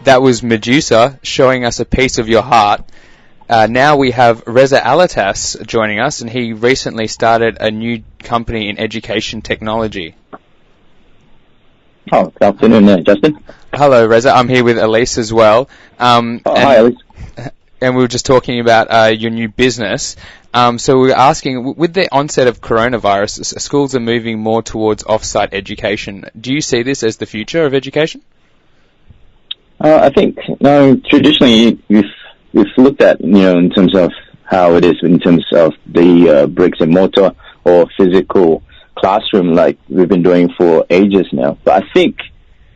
That was Medusa showing us a piece of your heart. Now we have Reza Alatas joining us, and he recently started a new company in education technology. Oh, good afternoon, Justin. Hello, Reza. I'm here with Elise as well. Hi, Elise. And we were just talking about your new business. So we were asking, with the onset of coronavirus, schools are moving more towards off-site education. Do you see this as the future of education? I think traditionally we've looked at in terms of how it is in terms of the bricks and mortar or physical classroom, like we've been doing for ages now. But I think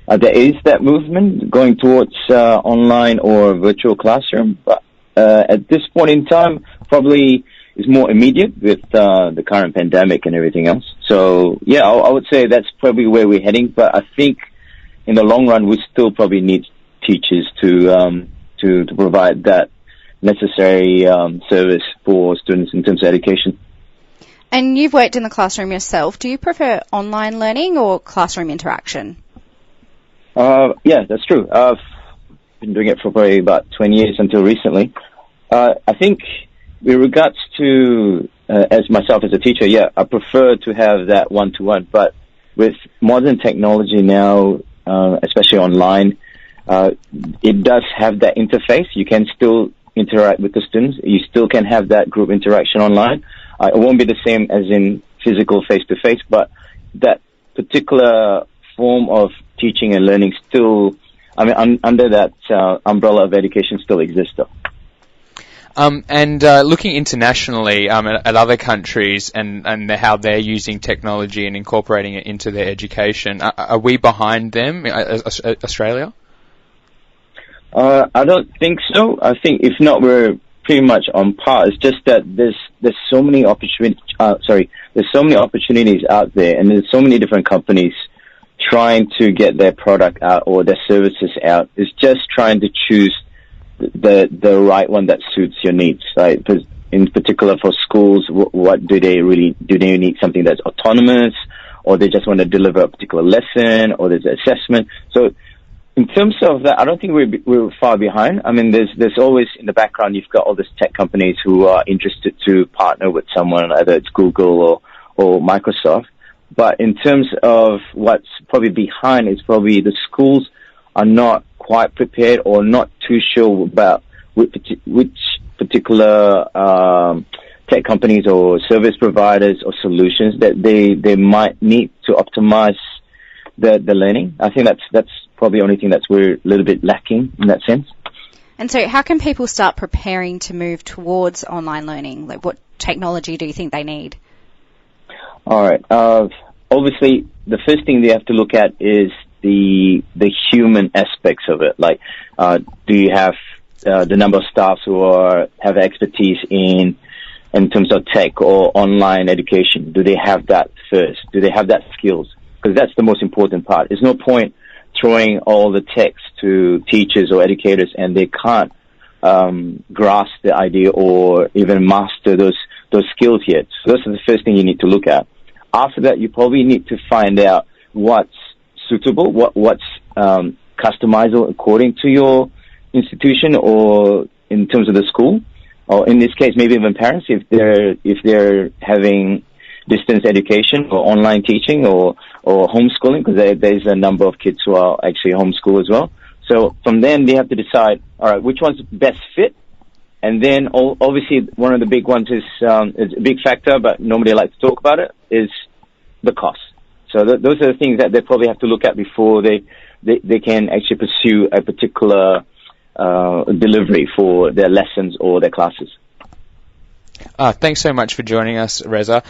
there is that movement going towards online or virtual classroom. But at this point in time, probably is more immediate with the current pandemic and everything else. So yeah, I would say that's probably where we're heading. But I think in the long run, we still probably need teachers to provide that necessary service for students in terms of education. And you've worked in the classroom yourself. Do you prefer online learning or classroom interaction? Yeah, that's true. I've been doing it for probably about 20 years until recently. I think with regards to, as myself as a teacher, yeah, I prefer to have that one-to-one. But with modern technology now, especially online, it does have that interface. You can still interact with the students. You still can have that group interaction online. It won't be the same as in physical face-to-face, but that particular form of teaching and learning still, under that umbrella of education still exists though. And looking internationally at other countries and how they're using technology and incorporating it into their education, are we behind them, Australia? I don't think so. I think if not, we're pretty much on par. It's just that there's so many opportunities. There's so many opportunities out there, and there's so many different companies trying to get their product out or their services out. It's just trying to choose the right one that suits your needs, right? Because in particular for schools, what do they need something that's autonomous, or they just want to deliver a particular lesson, or there's an assessment. So in terms of that, I don't think we're far behind. I mean, there's always in the background, you've got all these tech companies who are interested to partner with someone, either it's Google or Microsoft. But in terms of what's probably behind is probably the schools are not quite prepared or not too sure about which particular tech companies or service providers or solutions that they might need to optimize the learning. I think that's probably the only thing that's we're a little bit lacking in that sense. And so how can people start preparing to move towards online learning? Like, what technology do you think they need? All right. Obviously, the first thing they have to look at is the human aspects of it. Like, do you have the number of staff who have expertise in terms of tech or online education? Do they have that first? Do they have that skills? Because that's the most important part. There's no point throwing all the text to teachers or educators and they can't grasp the idea or even master those skills yet. So that's the first thing you need to look at. After that, you probably need to find out what's suitable, what's customizable according to your institution or in terms of the school, or in this case, maybe even parents if they're having distance education or online teaching or homeschooling, because there's a number of kids who are actually homeschool as well. So from then they have to decide, all right, which one's best fit. And then obviously one of the big ones is a big factor, but nobody likes to talk about it, is the cost. So those are the things that they probably have to look at before they can actually pursue a particular delivery for their lessons or their classes. Thanks so much for joining us, Reza.